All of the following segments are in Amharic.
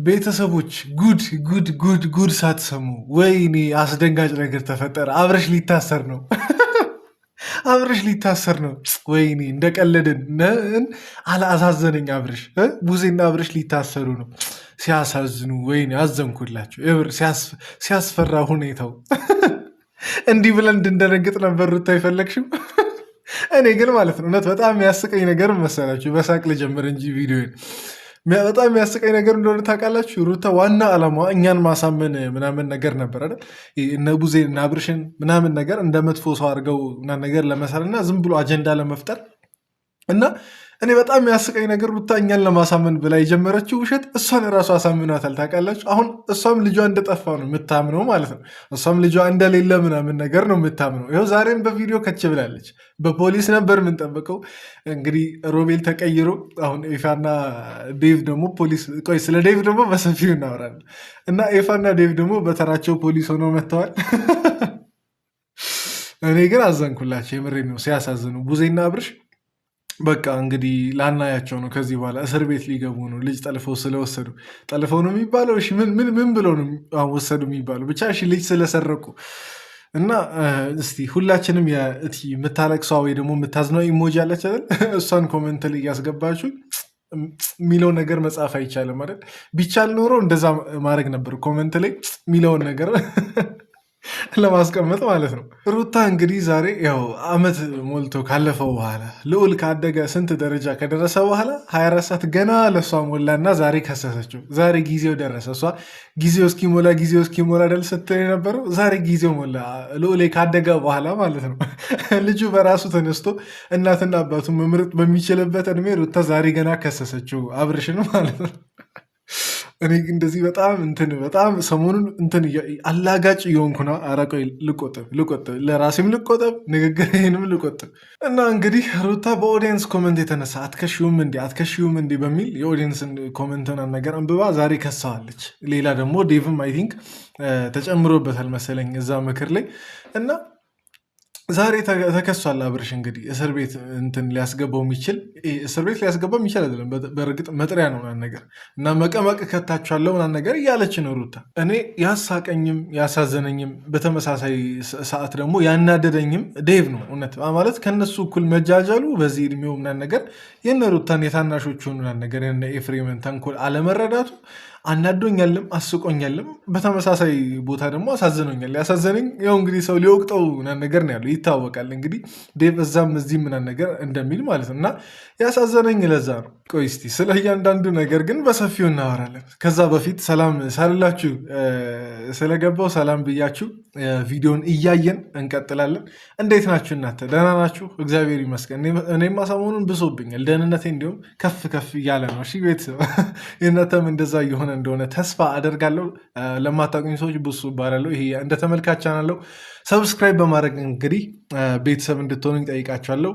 ቤተሰቦች ጉድ ጉድ ጉድ ጉድ ሳትሰሙ ወይኔ አስደንጋጭ ነገር ተፈጠረ። አብረሽ ሊታሰር ነው። አብረሽ ሊታሰር ነው። ወይኔ እንደቀለድን አላሳዘነኝ። አብረሽ ቡዜና አብረሽ ሊታሰሩ ነው። ሲያሳዝኑ ወይኔ አዘንኩላቸው። የምር ሲያስፈራ ሁኔታው። እንዲህ ብለን እንድንደነግጥ ነበር ሩታ የፈለግሽው? እኔ ግን ማለት ነው እውነት በጣም የሚያስቀኝ ነገር መሰላችሁ። በሳቅ ልጀምር እንጂ ቪዲዮን በጣም የሚያስቀኝ ነገር እንደሆነ ታውቃላችሁ። ሩታ ዋና ዓላማዋ እኛን ማሳመን ምናምን ነገር ነበር አይደል? እነ ቡዜ እና አብርሽን ምናምን ነገር እንደ መጥፎ ሰው አድርገው ምናምን ነገር ለመሳል እና ዝም ብሎ አጀንዳ ለመፍጠር እና እኔ በጣም የሚያስቀኝ ነገር ሩታ እኛን ለማሳመን ብላ የጀመረችው ውሸት እሷን ራሱ አሳምኗታል። ታውቃላችሁ። አሁን እሷም ልጇ እንደጠፋ ነው የምታምነው ማለት ነው። እሷም ልጇ እንደሌለ ምናምን ነገር ነው የምታምነው። ይኸው ዛሬም በቪዲዮ ከች ብላለች። በፖሊስ ነበር የምንጠብቀው። እንግዲህ ሮቤል ተቀይሮ አሁን ኤፋና ዴቭ ደግሞ ፖሊስ። ቆይ ስለ ዴቭ ደግሞ በሰፊው እናወራለን እና ኤፋና ዴቭ ደግሞ በተራቸው ፖሊስ ሆነው መጥተዋል። እኔ ግን አዘንኩላቸው። የምሬ ነው። ሲያሳዝኑ ቡዜና አብርሽ በቃ እንግዲህ ላናያቸው ነው። ከዚህ በኋላ እስር ቤት ሊገቡ ነው። ልጅ ጠልፈው ስለወሰዱ ጠልፈው ነው የሚባለው? እሺ ምን ብለው ነው ወሰዱ የሚባለው? ብቻ እሺ ልጅ ስለሰረቁ እና እስቲ ሁላችንም የምታለቅሷ ወይ ደግሞ የምታዝነው ኢሞጂ አለች አይደል? እሷን ኮመንት ላይ እያስገባችሁ የሚለውን ነገር መጻፍ አይቻልም አይደል? ቢቻል ኖሮ እንደዛ ማድረግ ነበር። ኮመንት ላይ የሚለውን ነገር ለማስቀመጥ ማለት ነው። ሩታ እንግዲህ ዛሬ ያው አመት ሞልቶ ካለፈው በኋላ ልዑል ካደገ ስንት ደረጃ ከደረሰ በኋላ 24 ሰዓት ገና ለእሷ ሞላና ዛሬ ከሰሰችው። ዛሬ ጊዜው ደረሰ። እሷ ጊዜው እስኪሞላ ደል ስትል የነበረው ዛሬ ጊዜው ሞላ። ልዑል ካደገ በኋላ ማለት ነው። ልጁ በራሱ ተነስቶ እናትና አባቱ መምረጥ በሚችልበት እድሜ ሩታ ዛሬ ገና ከሰሰችው አብርሽን ማለት ነው። እኔ እንደዚህ በጣም ሰሞኑን አላጋጭ የሆንኩ ነው። ኧረ ቆይ ልቆጥብ፣ ለራሴም ልቆጠብ፣ ንግግሬንም ልቆጥብ እና እንግዲህ ሩታ በኦዲየንስ ኮመንት የተነሳ አትከሺውም እንዲ በሚል የኦዲየንስን ኮመንትን ነገር አንብባ ዛሬ ከሰዋለች። ሌላ ደግሞ ዴቭም አይ ቲንክ ተጨምሮበታል መሰለኝ እዛ ምክር ላይ እና ዛሬ ተከሷል። አብርሽ እንግዲህ እስር ቤት ሊያስገባው የሚችል አይደለም። በእርግጥ መጥሪያ ነው ምናምን ነገር እና መቀመቅ ከታችኋለሁ ምናምን ነገር እያለች ነው ሩታ። እኔ ያሳቀኝም ያሳዘነኝም በተመሳሳይ ሰዓት ደግሞ ያናደደኝም ዴቭ ነው። እውነት ማለት ከነሱ እኩል መጃጃሉ በዚህ እድሜው ምናምን ነገር የነ ሩታን የታናሾቹን ምናምን ነገር የነ ኤፍሬምን ተንኮል አለመረዳቱ አናዶኛልም አስቆኛልም። በተመሳሳይ ቦታ ደግሞ አሳዝኖኛል። ያሳዘነኝ ያው እንግዲህ ሰው ሊወቅጠው ምናምን ነገር ነው ያለው ይታወቃል። እንግዲህ ዴቭ እዛም እዚህ ምናምን ነገር እንደሚል ማለት ነው እና ያሳዘነኝ ለዛ ነው። ቆይ እስቲ ስለ እያንዳንዱ ነገር ግን በሰፊው እናወራለን። ከዛ በፊት ሰላም ሳልላችሁ ስለገባው ሰላም ብያችሁ ቪዲዮን እያየን እንቀጥላለን። እንዴት ናችሁ እናንተ? ደህና ናችሁ? እግዚአብሔር ይመስገን። እኔማ ሰሞኑን ብሶብኛል። ደህንነቴ እንዲሁም ከፍ ከፍ እያለ ነው። እሺ ቤተሰብ የእናንተም እንደዛ እየሆነ እንደሆነ ተስፋ አደርጋለሁ። ለማታውቁኝ ሰዎች ብሱ እባላለሁ። ይሄ እንደ ተመልካች ቻናለው ሰብስክራይብ በማድረግ እንግዲህ ቤተሰብ እንድትሆኑ ይጠይቃችኋለሁ።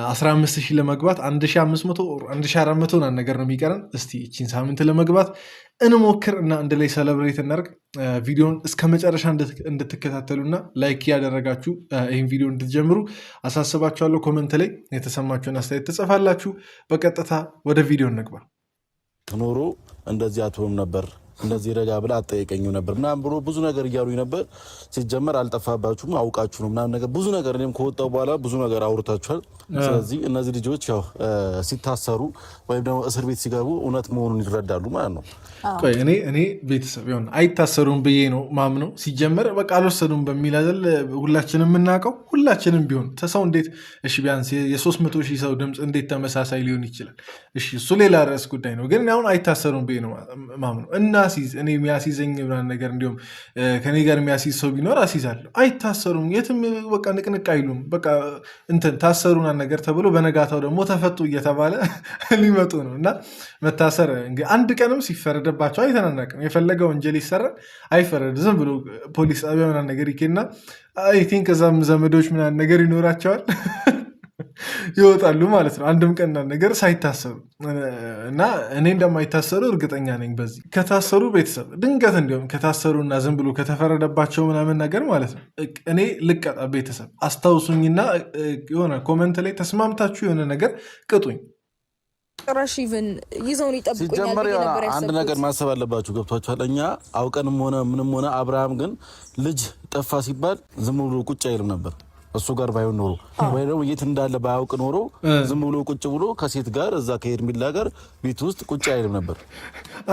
15,000 ለመግባት 1,500 ነገር ነው የሚቀረን። እስቲ ይቺን ሳምንት ለመግባት እንሞክር እና አንድ ላይ ሰለብሬት እናደርግ። ቪዲዮን እስከ መጨረሻ እንድትከታተሉና ላይክ ያደረጋችሁ ይህን ቪዲዮ እንድትጀምሩ አሳስባችኋለሁ። ኮመንት ላይ የተሰማችሁን አስተያየት ትጽፋላችሁ። በቀጥታ ወደ ቪዲዮ እንግባ። ኖሮ እንደዚህ አትሆንም ነበር፣ እንደዚህ ረጋ ብላ አጠየቀኝም ነበር ምናምን ብሎ ብዙ ነገር እያሉኝ ነበር። ሲጀመር አልጠፋባችሁም፣ አውቃችሁ ነው ምናምን ነገር ብዙ ነገር እኔም ከወጣሁ በኋላ ብዙ ነገር አውርታችኋል። ስለዚህ እነዚህ ልጆች ያው ሲታሰሩ ወይም ደግሞ እስር ቤት ሲገቡ እውነት መሆኑን ይረዳሉ ማለት ነው። ቆይ እኔ ቤተሰብ ሆን አይታሰሩም ብዬ ነው ማምነው። ሲጀመር በቃ አልወሰዱም በሚል አይደል ሁላችንም የምናውቀው። ሁላችንም ቢሆን ሰው እንዴት እሺ ቢያንስ የ300,000 ሰው ድምፅ እንዴት ተመሳሳይ ሊሆን ይችላል? እሺ እሱ ሌላ ርዕስ ጉዳይ ነው። ግን አሁን አይታሰሩም ብዬ ነው ማምነው። እናሲዝ እኔ የሚያሲዘኝ ምናምን ነገር እንዲሁም ከኔ ጋር የሚያሲዝ ሰው ቢኖር አሲዛለሁ። አይታሰሩም የትም በቃ ንቅንቅ አይሉም። በቃ ታሰሩና ነገር ተብሎ በነጋታው ደግሞ ተፈቱ እየተባለ ሊመጡ ነው እና መታሰር እንግዲህ አንድ ቀንም ሲፈረደባቸው አይተናናቅም። የፈለገ ወንጀል ይሰራል አይፈረድ። ዝም ብሎ ፖሊስ ጣቢያ ምናምን ነገር ይኬና አይ ቲንክ እዛም ዘመዶች ምናምን ነገር ይኖራቸዋል ይወጣሉ ማለት ነው። አንድም ቀን ነገር ሳይታሰሩ እና እኔ እንደማይታሰሩ እርግጠኛ ነኝ። በዚህ ከታሰሩ ቤተሰብ ድንገት እንዲሁም ከታሰሩና ዝም ብሎ ከተፈረደባቸው ምናምን ነገር ማለት ነው እኔ ልቀጣ። ቤተሰብ አስታውሱኝና የሆነ ኮመንት ላይ ተስማምታችሁ የሆነ ነገር ቅጡኝ። ጭራሽ ኢቭን ይዘውን ይጠብቁኛል ሲጀመር ብዬ ነበር አንድ ያሰብኩት። ነገር ማሰብ አለባችሁ። ገብቷችኋል? እኛ አውቀንም ሆነ ምንም ሆነ አብርሃም ግን ልጅ ጠፋ ሲባል ዝም ብሎ ቁጭ አይልም ነበር። እሱ ጋር ባይሆን ኖሮ ወይ ደግሞ የት እንዳለ ባያውቅ ኖሮ ዝም ብሎ ቁጭ ብሎ ከሴት ጋር እዛ ከሄርሜላ ጋር ቤት ውስጥ ቁጭ አይልም ነበር።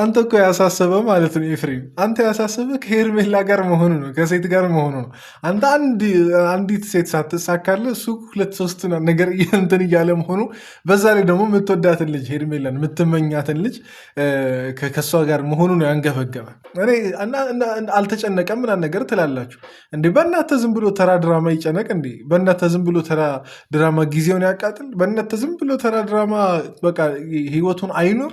አንተ እኮ ያሳሰበ ማለት ነው ኤፍሬም፣ አንተ ያሳሰበ ከሄርሜላ ጋር መሆኑ ነው፣ ከሴት ጋር መሆኑ ነው። አንተ አንዲት ሴት ሳትሳካለ እሱ 2-3 ነገር እንትን እያለ መሆኑ፣ በዛ ላይ ደግሞ የምትወዳትን ልጅ ሄርሜላን የምትመኛትን ልጅ ከእሷ ጋር መሆኑ ነው ያንገበገበ። አልተጨነቀም ምናምን ነገር ትላላችሁ እንዴ? በእናትህ ዝም ብሎ ተራ ድራማ ይጨነቅ እንዴ? በእናትህ ዝም ብሎ ተራ ድራማ ጊዜውን ያቃጥል? በእናትህ ዝም ብሎ ተራ ድራማ በቃ ህይወቱን አይኖር?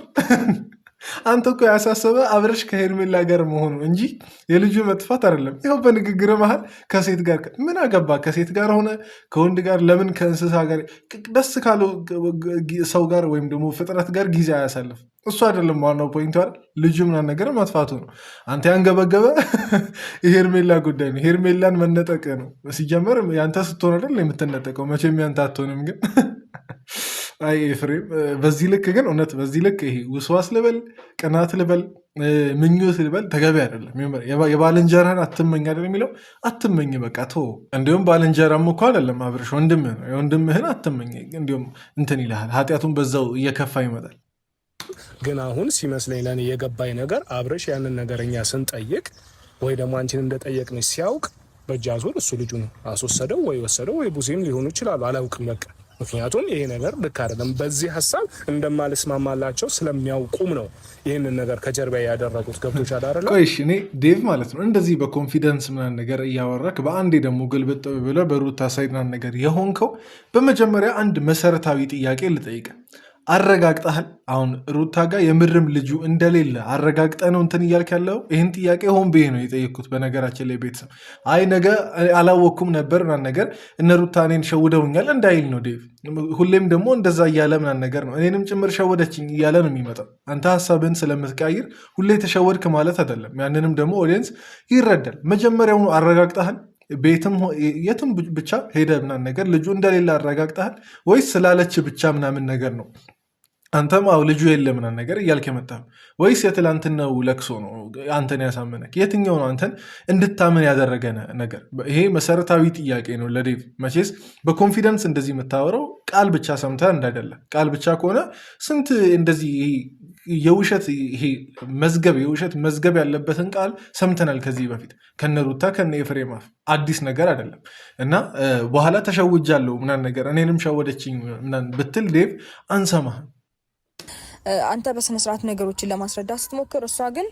አንተ እኮ ያሳሰበ አብረሽ ከሄርሜላ ጋር መሆኑ እንጂ የልጁ መጥፋት አይደለም። ይኸው በንግግር መሀል ከሴት ጋር ምን አገባ? ከሴት ጋር ሆነ ከወንድ ጋር ለምን ከእንስሳ ጋር ደስ ካለው ሰው ጋር ወይም ደግሞ ፍጥረት ጋር ጊዜ አያሳልፍ? እሱ አይደለም ዋናው ፖይንቱ አይደል? ልጁ ምናምን ነገር መጥፋቱ ነው። አንተ ያንገበገበ የሄርሜላ ጉዳይ ነው። ሄርሜላን መነጠቅ ነው ሲጀመር። ያንተ ስትሆን አይደል የምትነጠቀው? መቼም ያንተ አትሆንም ግን አይ ኤፍሬም፣ በዚህ ልክ ግን እውነት በዚህ ልክ ይሄ ውስዋስ ልበል ቅናት ልበል ምኞት ልበል ተገቢ አይደለም። የባልንጀራህን አትመኝ አይደል የሚለው? አትመኝ በቃ ቶ እንዲሁም ባልንጀራም እኮ አይደለም አብርሽ፣ ወንድምህ ነው። የወንድምህን አትመኝ፣ እንዲሁም እንትን ይልሃል፣ ኃጢአቱን በዛው እየከፋ ይመጣል። ግን አሁን ሲመስለኝ ለእኔ የገባኝ ነገር አብርሽ ያንን ነገር እኛ ስንጠይቅ ወይ ደግሞ አንቺን እንደጠየቅን ሲያውቅ በእጅ አዙር እሱ ልጁን አስወሰደው ወይ ወሰደው ወይ ቡዜም ሊሆኑ ይችላሉ፣ አላውቅም በቃ። ምክንያቱም ይሄ ነገር ልክ አይደለም። በዚህ ሀሳብ እንደማልስማማላቸው ስለሚያውቁም ነው ይህንን ነገር ከጀርባ ያደረጉት። ገብቶሻል አይደል? ቆይሽ እኔ ዴቭ ማለት ነው እንደዚህ በኮንፊደንስ ምናምን ነገር እያወራክ በአንዴ ደግሞ ግልብጥ ብለህ በሩታ ሳይድ ምናምን ነገር የሆንከው፣ በመጀመሪያ አንድ መሰረታዊ ጥያቄ ልጠይቅ። አረጋግጠሃል? አሁን ሩታ ጋር የምርም ልጁ እንደሌለ አረጋግጠ ነው እንትን እያልክ ያለው? ይህን ጥያቄ ሆን ብዬ ነው የጠየቅኩት። በነገራችን ላይ ቤተሰብ አይ ነገ አላወቅኩም ነበር ምናምን ነገር እነ ሩታ እኔን ሸውደውኛል እንዳይል ነው ዴቭ። ሁሌም ደግሞ እንደዛ እያለ ምናምን ነገር ነው እኔንም ጭምር ሸወደችኝ እያለ ነው የሚመጣው። አንተ ሀሳብህን ስለምትቀይር ሁሌ ተሸወድክ ማለት አይደለም። ያንንም ደግሞ ኦዲየንስ ይረዳል። መጀመሪያውኑ አረጋግጠሃል? ቤትም የትም ብቻ ሄደ ምናምን ነገር ልጁ እንደሌለ አረጋግጠሃል ወይስ ስላለች ብቻ ምናምን ነገር ነው አንተም አው ልጁ የለ ምናምን ነገር እያልክ የመጣው? ወይስ የትላንትናው ለቅሶ ነው አንተን ያሳመነክ? የትኛው ነው አንተን እንድታምን ያደረገ ነገር? ይሄ መሰረታዊ ጥያቄ ነው ለዴቭ። መቼስ በኮንፊደንስ እንደዚህ የምታወራው ቃል ብቻ ሰምተህ እንዳይደለ። ቃል ብቻ ከሆነ ስንት እንደዚህ የውሸት ይሄ መዝገብ የውሸት መዝገብ ያለበትን ቃል ሰምተናል ከዚህ በፊት ከነሩታ ከነ ኤፍሬም አፍ። አዲስ ነገር አይደለም። እና በኋላ ተሸውጃለሁ ምናምን ነገር እኔንም ሸወደችኝ ምናምን ብትል ዴቭ አንሰማህም። አንተ በስነስርዓት ነገሮችን ለማስረዳት ስትሞክር እሷ ግን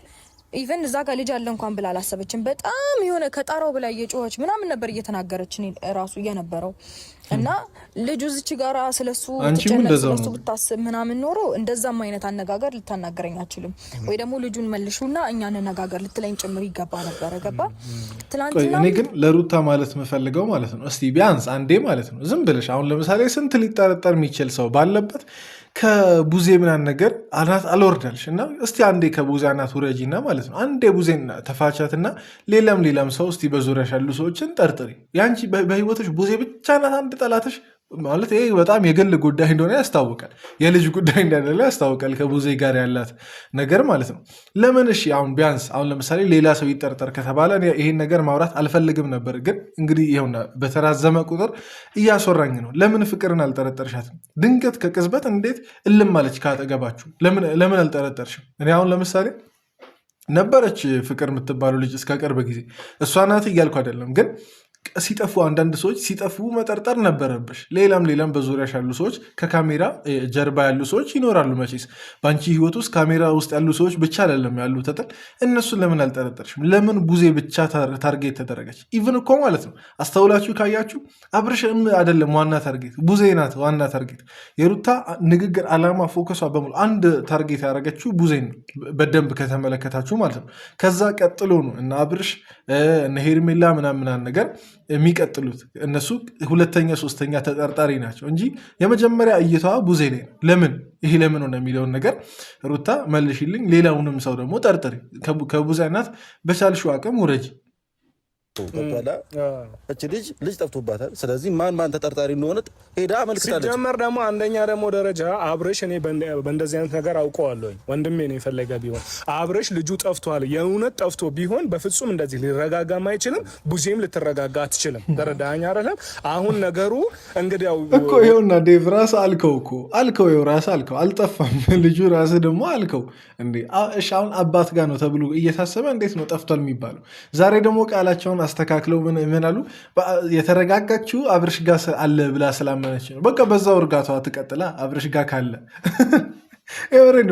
ኢቨን እዛ ጋር ልጅ አለ እንኳን ብላ አላሰበችም። በጣም የሆነ ከጣራው በላይ እየጮኸች ምናምን ነበር እየተናገረች ራሱ እየነበረው እና ልጁ እዚች ጋራ ስለሱ ትጨነቅ ስለሱ ብታስብ ምናምን ኖሮ እንደዛም አይነት አነጋገር ልታናገረኝ አችልም። ወይ ደግሞ ልጁን መልሹና እኛ እንነጋገር ልትለኝ ጭምር ይገባ ነበረ። ገባ ትላንትና። እኔ ግን ለሩታ ማለት የምፈልገው ማለት ነው እስቲ ቢያንስ አንዴ ማለት ነው ዝም ብለሽ አሁን ለምሳሌ ስንት ሊጠረጠር የሚችል ሰው ባለበት ከቡዜ ምናምን ነገር አናት አልወርዳልሽ እና እስቲ አንዴ ከቡዜ አናት ውረጂና ማለት ነው አንዴ ቡዜን ተፋቻትና ሌላም ሰው እስቲ በዙሪያሽ ያሉ ሰዎችን ጠርጥሪ። ያንቺ በህይወትሽ ቡዜ ብቻ ናት አንድ ጠላትሽ ማለት ይሄ በጣም የግል ጉዳይ እንደሆነ ያስታውቃል። የልጅ ጉዳይ እንዳይደለ ያስታውቃል። ከቡዜ ጋር ያላት ነገር ማለት ነው። ለምን እሺ አሁን ቢያንስ አሁን ለምሳሌ ሌላ ሰው ይጠርጠር ከተባለ ይሄን ነገር ማውራት አልፈልግም ነበር። ግን እንግዲህ ይኸውና በተራዘመ ቁጥር እያስወራኝ ነው። ለምን ፍቅርን አልጠረጠርሻትም? ድንገት ከቅጽበት እንዴት እልም አለች ካጠገባችሁ? ለምን አልጠረጠርሽም? እኔ አሁን ለምሳሌ ነበረች ፍቅር የምትባለው ልጅ እስከ ቅርብ ጊዜ እሷ ናት እያልኩ አይደለም ግን ሲጠፉ አንዳንድ ሰዎች ሲጠፉ መጠርጠር ነበረብሽ። ሌላም በዙሪያሽ ያሉ ሰዎች ከካሜራ ጀርባ ያሉ ሰዎች ይኖራሉ። መቼስ በአንቺ ህይወት ውስጥ ካሜራ ውስጥ ያሉ ሰዎች ብቻ አይደለም ያሉ ተጠል እነሱን ለምን አልጠረጠርሽም? ለምን ቡዜ ብቻ ታርጌት ተደረገች? ኢቭን እኮ ማለት ነው አስተውላችሁ ካያችሁ አብርሽም አይደለም ዋና ታርጌት፣ ቡዜ ናት ዋና ታርጌት። የሩታ ንግግር አላማ ፎከሷ በሙሉ አንድ ታርጌት ያደረገችው ቡዜ ነው፣ በደንብ ከተመለከታችሁ ማለት ነው። ከዛ ቀጥሎ ነው እና አብርሽ እነ ሄርሜላ ምናምን ነገር የሚቀጥሉት እነሱ ሁለተኛ ሶስተኛ ተጠርጣሪ ናቸው እንጂ የመጀመሪያ እይታዋ ቡዜ ላይ ነው። ለምን ይሄ ለምን ሆነ የሚለውን ነገር ሩታ መልሽልኝ። ሌላውንም ሰው ደግሞ ጠርጥሪ። ከቡዜ እናት በቻልሽው አቅም ውረጂ። ገብቷላ። እቺ ልጅ ጠፍቶባታል። ስለዚህ ማን ተጠርጣሪ እንደሆነ ሄዳ አመልክታለች። ሲጀመር ደግሞ አንደኛ ደግሞ ደረጃ አብርሽ እኔ በእንደዚህ አይነት ነገር አውቀዋለሁ። ወንድሜ ነው የፈለገ ቢሆን አብርሽ ልጁ ጠፍቷል የእውነት ጠፍቶ ቢሆን በፍጹም እንደዚህ ሊረጋጋም አይችልም። ቡዜም ልትረጋጋ አትችልም። ተረዳኸኝ አይደለም? አሁን ነገሩ እንግዲህ ያው እኮ ይኸውና ዴቭ ራስህ አልከው ይኸው ራስህ አልከው አልጠፋም ልጁ ራስህ ደግሞ አልከው እንዴ። እሺ አሁን አባት ጋር ነው ተብሎ እየታሰበ እንዴት ነው ጠፍቷል የሚባለው? ዛሬ ደግሞ ቃላቸውን አስተካክለው ምን አሉ? የተረጋጋችው አብርሽ ጋር አለ ብላ ስላመነች ነው። በቃ በዛው እርጋታዋ ትቀጥላ። አብርሽ ጋር ካለ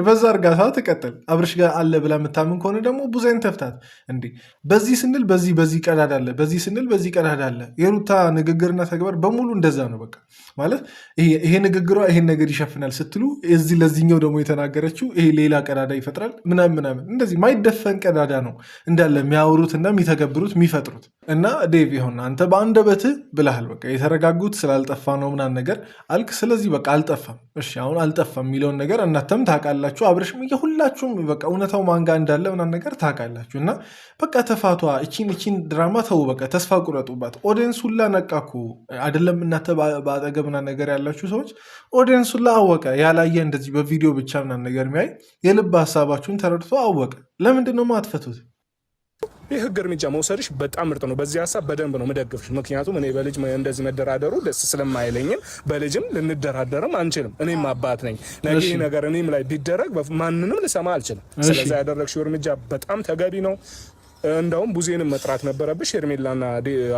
በዛ እርጋታ ትቀጥል። አብርሽ ጋር አለ ብላ የምታምን ከሆነ ደግሞ ቡዜን ተፍታት እንዴ። በዚህ ስንል በዚህ ቀዳዳ አለ፣ በዚህ ስንል በዚህ ቀዳዳ አለ። የሩታ ንግግርና ተግባር በሙሉ እንደዛ ነው። በቃ ማለት ይሄ ንግግሯ ይሄን ነገር ይሸፍናል ስትሉ እዚህ ለዚህኛው ደግሞ የተናገረችው ይሄ ሌላ ቀዳዳ ይፈጥራል ምናምን እንደዚህ ማይደፈን ቀዳዳ ነው እንዳለ የሚያወሩትና የሚተገብሩት የሚፈጥሩት። እና ዴቭ ይሆን አንተ በአንደበትህ ብለሃል። በቃ የተረጋጉት ስላልጠፋ ነው ምናምን ነገር አልክ። ስለዚህ በቃ አልጠፋም። እሺ አሁን አልጠፋም የሚለውን ነገር እናንተም ታውቃላችሁ። አብርሽም የሁላችሁም በቃ እውነታው ማንጋ እንዳለ ምናምን ነገር ታውቃላችሁ። እና በቃ ተፋቷ። እቺን ድራማ ተው። በቃ ተስፋ ቁረጡባት። ኦዲየንስ ሁላ ነቃኩ አይደለም? እናንተ በአጠገብ ምናምን ነገር ያላችሁ ሰዎች ኦዲየንስ ሁላ አወቀ። ያላየ እንደዚህ በቪዲዮ ብቻ ምናምን ነገር የሚያይ የልብ ሀሳባችሁን ተረድቶ አወቀ። ለምንድን ነው ማትፈቱት? ይህ ህግ እርምጃ መውሰድሽ በጣም ምርጥ ነው። በዚህ ሀሳብ በደንብ ነው ምደግፍሽ። ምክንያቱም እኔ በልጅ እንደዚህ መደራደሩ ደስ ስለማይለኝም በልጅም ልንደራደርም አንችልም። እኔም አባት ነኝ። ነገ ይህ ነገር እኔም ላይ ቢደረግ ማንንም ልሰማ አልችልም። ስለዚህ ያደረግሽው እርምጃ በጣም ተገቢ ነው። እንደውም ቡዜንም መጥራት ነበረብሽ። ሄርሜላና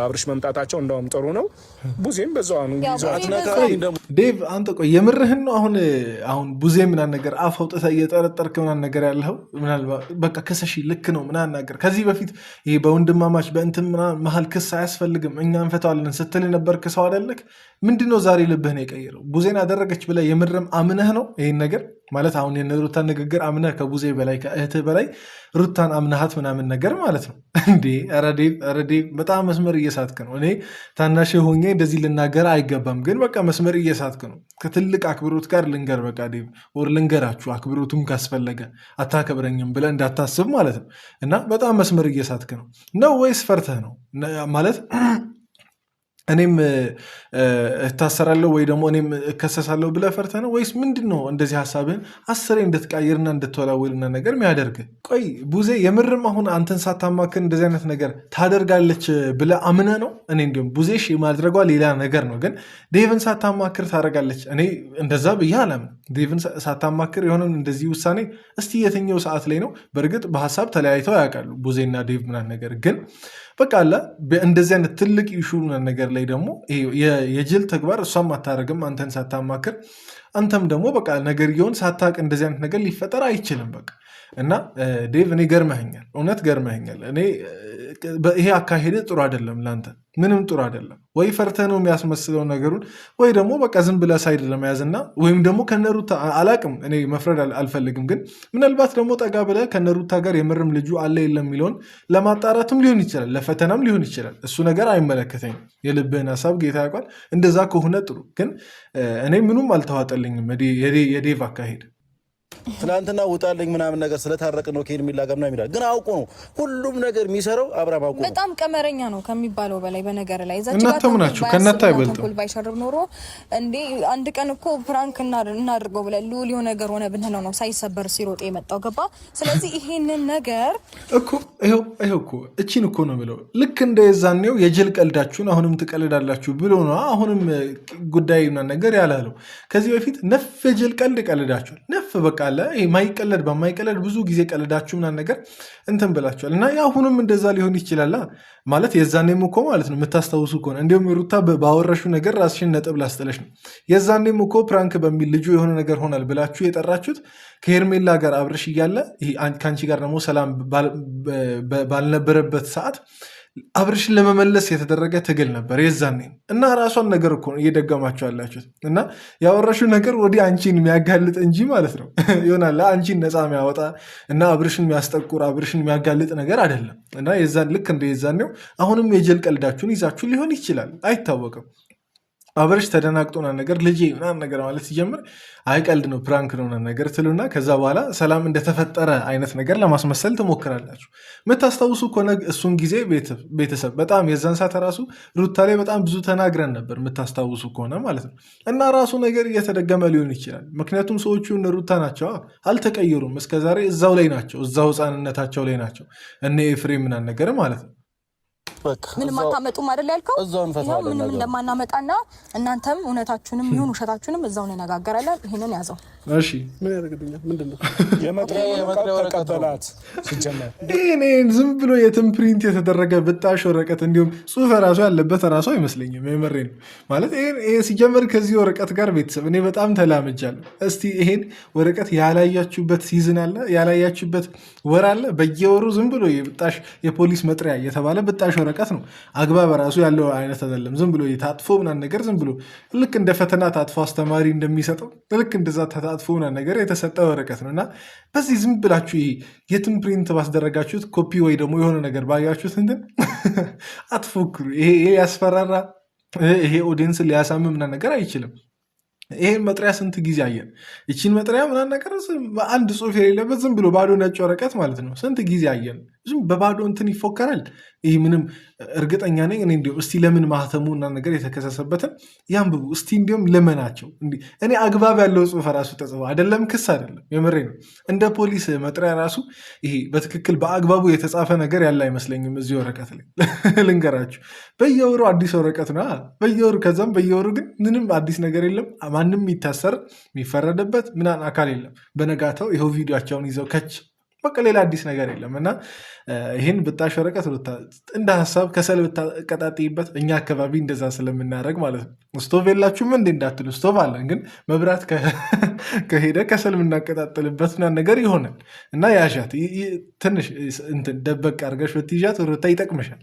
አብርሽ መምጣታቸው እንደውም ጥሩ ነው። ቡዜም በዛው ዴቭ አንተ ቆይ የምርህን ነው? አሁን ቡዜ ምናምን ነገር አፍ አውጥተህ እየጠረጠርክ ምናምን ነገር ያለው ምናልባት በቃ ክሰሽ ልክ ነው ምናምን ነገር ከዚህ በፊት ይሄ በወንድማማች በእንትን መሀል ክስ አያስፈልግም እኛ እንፈታዋለን ስትል የነበርክ ሰው አይደለክ? ምንድነው ዛሬ ልብህን የቀየረው? ቡዜን አደረገች ብለህ የምርም አምነህ ነው ይሄን ነገር ማለት አሁን የሩታን ንግግር አምነህ ከቡዜ በላይ ከእህትህ በላይ ሩታን አምናሃት ምናምን ነገር ማለት ነው እንዴ? ኧረ ዴቭ በጣም መስመር እየሳትክ ነው። እኔ ታናሽ ሆኜ እንደዚህ ልናገር አይገባም፣ ግን በቃ መስመር እየሳትክ ነው። ከትልቅ አክብሮት ጋር ልንገር በቃ ዴቭ ወር ልንገራችሁ፣ አክብሮቱም ካስፈለገ አታከብረኝም ብለህ እንዳታስብ ማለት ነው። እና በጣም መስመር እየሳትክ ነው ወይስ ፈርተህ ነው ማለት እኔም እታሰራለሁ ወይ ደግሞ እኔም እከሰሳለሁ ብለህ ፈርተህ ነው ወይስ ምንድን ነው እንደዚህ ሀሳብህን አስሬ እንድትቃይርና እንድትወላወልና ነገር የሚያደርግ? ቆይ ቡዜ የምርም አሁን አንተን ሳታማክር እንደዚህ አይነት ነገር ታደርጋለች ብለህ አምነህ ነው? እኔ እንዲሁም ቡዜ ማድረጓ ሌላ ነገር ነው፣ ግን ዴቭን ሳታማክር ታደርጋለች እኔ እንደዛ ብዬ አላምንም። ዴቭን ሳታማክር የሆነን እንደዚህ ውሳኔ እስቲ የትኛው ሰዓት ላይ ነው? በእርግጥ በሀሳብ ተለያይተው ያውቃሉ ቡዜና ዴቭ ምናምን ነገር ግን በቃ አለ እንደዚህ አይነት ትልቅ ኢሹ ነገር ላይ ደግሞ የጅል ተግባር እሷም አታደርግም አንተን ሳታማክር። አንተም ደግሞ በቃ ነገርየውን ሳታውቅ እንደዚህ አይነት ነገር ሊፈጠር አይችልም። በቃ እና ዴቭ እኔ ገርመኸኛል፣ እውነት ገርመኸኛል። እኔ ይሄ አካሄድ ጥሩ አይደለም፣ ለአንተ ምንም ጥሩ አይደለም። ወይ ፈርተህ ነው የሚያስመስለው ነገሩን፣ ወይ ደግሞ በቃ ዝም ብለህ ሳይድ ለመያዝና ወይም ደግሞ ከነሩታ አላቅም፣ እኔ መፍረድ አልፈልግም፣ ግን ምናልባት ደግሞ ጠጋ ብለህ ከነሩታ ጋር የምርም ልጁ አለ የለም የሚለውን ለማጣራትም ሊሆን ይችላል፣ ለፈተናም ሊሆን ይችላል። እሱ ነገር አይመለከተኝም። የልብህን ሀሳብ ጌታ ያውቃል። እንደዛ ከሆነ ጥሩ፣ ግን እኔ ምኑም አልተዋጠልኝም የዴቭ አካሄድ። ትናንትና ውጣልኝ ምናምን ነገር ስለታረቅ ነው ከሄርሜላ ጋር ምናምን ይላል፣ ግን አውቆ ነው ሁሉም ነገር የሚሰራው። አብርሃም አውቆ ነው። በጣም ቀመረኛ ነው ከሚባለው በላይ። በነገር ላይ እናንተም ናችሁ ከእናንተ አይበልጥም። ባይሸርብ ኖሮ እንዴ አንድ ቀን እኮ ፕራንክ እናድርገው ብለን ልውል የሆነ ነገር ሆነ ብንለው ነው ሳይሰበር ሲሮጥ የመጣው ገባ። ስለዚህ ይሄንን ነገር እኮ ይኸው እኮ እቺን እኮ ነው ብለው ልክ እንደ የዛኔው የጅል ቀልዳችሁን አሁንም ትቀልዳላችሁ ብሎ ነው አሁንም ጉዳይ ነገር ያላለው። ከዚህ በፊት ነፍ የጅል ቀልድ ቀልዳችኋል። ነፍ በቃ አለ ማይቀለድ በማይቀለድ ብዙ ጊዜ ቀልዳችሁ ምናምን ነገር እንትን ብላችኋል። እና የአሁንም እንደዛ ሊሆን ይችላል ማለት የዛኔም እኮ ማለት ነው የምታስታውሱ ከሆነ እንዲሁም ሩታ ባወረሹ ነገር ራስሽን ነጥብ ላስጥለሽ ነው። የዛኔም እኮ ፕራንክ በሚል ልጁ የሆነ ነገር ሆናል ብላችሁ የጠራችሁት ከሄርሜላ ጋር አብርሽ እያለ ከአንቺ ጋር ደግሞ ሰላም ባልነበረበት ሰዓት አብርሽን ለመመለስ የተደረገ ትግል ነበር የዛኔ። እና ራሷን ነገር እኮ እየደገማችሁ ያላችሁት። እና ያወራሹ ነገር ወዲህ አንቺን የሚያጋልጥ እንጂ ማለት ነው ይሆናል አንቺን ነፃ የሚያወጣ እና አብርሽን የሚያስጠቁር አብርሽን የሚያጋልጥ ነገር አይደለም። እና የዛን ልክ እንደ የዛኔው አሁንም የጀል ቀልዳችሁን ይዛችሁ ሊሆን ይችላል፣ አይታወቅም። አብርሽ ተደናግጦና ነገር ልጄ ምናምን ነገር ማለት ሲጀምር አይቀልድ ነው ፕራንክ ነው ነገር ትሉና ከዛ በኋላ ሰላም እንደተፈጠረ አይነት ነገር ለማስመሰል ትሞክራላችሁ። የምታስታውሱ ከሆነ እሱን ጊዜ ቤተሰብ በጣም የዛን ሰዓት ራሱ ሩታ ላይ በጣም ብዙ ተናግረን ነበር የምታስታውሱ ከሆነ ማለት ነው። እና ራሱ ነገር እየተደገመ ሊሆን ይችላል። ምክንያቱም ሰዎቹ እነ ሩታ ናቸው፣ አልተቀየሩም። እስከዛሬ እዛው ላይ ናቸው፣ እዛው ህፃንነታቸው ላይ ናቸው እነ ኤፍሬም ምናምን ነገር ማለት ነው። ምንም አታመጡም አይደል ያልከው? ምንም እንደማናመጣና እናንተም እውነታችሁንም ይሁን ውሸታችሁንም እዛው እንነጋገራለን። ይሄንን ያዘው። እሺ ምን ያደርግልኛል? ምንድነው የመጥሪያ ወረቀት ሲጀመር እኔ ዝም ብሎ የትም ፕሪንት የተደረገ ብጣሽ ወረቀት እንዲሁም ጽሁፍ ራሱ ያለበት ራሱ አይመስለኝም። የመሬ ነው ማለት ይሄ ሲጀመር ከዚህ ወረቀት ጋር ቤተሰብ እኔ በጣም ተላምጃለሁ። እስቲ ይሄን ወረቀት ያላያችሁበት ሲዝን አለ? ያላያችሁበት ወር አለ? በየወሩ ዝም ብሎ የብጣሽ የፖሊስ መጥሪያ የተባለ ብጣሽ ወረቀት ነው። አግባብ ራሱ ያለው አይነት አይደለም። ዝም ብሎ ታጥፎ ምናምን ነገር ዝም ብሎ ልክ እንደ ፈተና ታጥፎ አስተማሪ እንደሚሰጠው ልክ እንደዛ ታጥፎ ምናምን ነገር የተሰጠ ወረቀት ነው እና በዚህ ዝም ብላችሁ ይሄ የትም ፕሪንት ባስደረጋችሁት ኮፒ ወይ ደግሞ የሆነ ነገር ባያችሁት እንትን አትፎክሩ። ይሄ ያስፈራራ። ይሄ ኦዲየንስን ሊያሳምም ምናምን ነገር አይችልም። ይሄን መጥሪያ ስንት ጊዜ አየን። ይቺን መጥሪያ ምናምን ነገር አንድ ጽሁፍ የሌለበት ዝም ብሎ ባዶ ነጭ ወረቀት ማለት ነው። ስንት ጊዜ አየን። ዝም በባዶ እንትን ይፎከራል። ይህ ምንም እርግጠኛ ነኝ እኔ እንዲሁም እስቲ ለምን ማህተሙ እና ነገር የተከሰሰበትን ያንብቡ እስቲ እንዲሁም ልመናቸው። እኔ አግባብ ያለው ጽሁፍ ራሱ ተጽፎ አይደለም ክስ አይደለም የምሬ ነው። እንደ ፖሊስ መጥሪያ ራሱ ይሄ በትክክል በአግባቡ የተጻፈ ነገር ያለ አይመስለኝም። እዚህ ወረቀት ላይ ልንገራችሁ፣ በየወሩ አዲስ ወረቀት ነው በየወሩ። ከዛም በየወሩ ግን ምንም አዲስ ነገር የለም። ማንም የሚታሰር የሚፈረድበት ምናምን አካል የለም። በነጋታው ይኸው ቪዲዮቸውን ይዘው ከች በቃ ሌላ አዲስ ነገር የለም። እና ይህን ብጣሽ ወረቀት እንደ ሀሳብ ከሰል ብታቀጣጥይበት፣ እኛ አካባቢ እንደዛ ስለምናደርግ ማለት ነው። ስቶቭ የላችሁም እንዴ እንዳትሉ፣ ስቶቭ አለን፣ ግን መብራት ከሄደ ከሰል የምናቀጣጥልበት ምናምን ነገር ይሆናል። እና ያሻት ትንሽ እንትን ደበቅ አድርገሽ ብትይዣት ሩታ ይጠቅምሻል።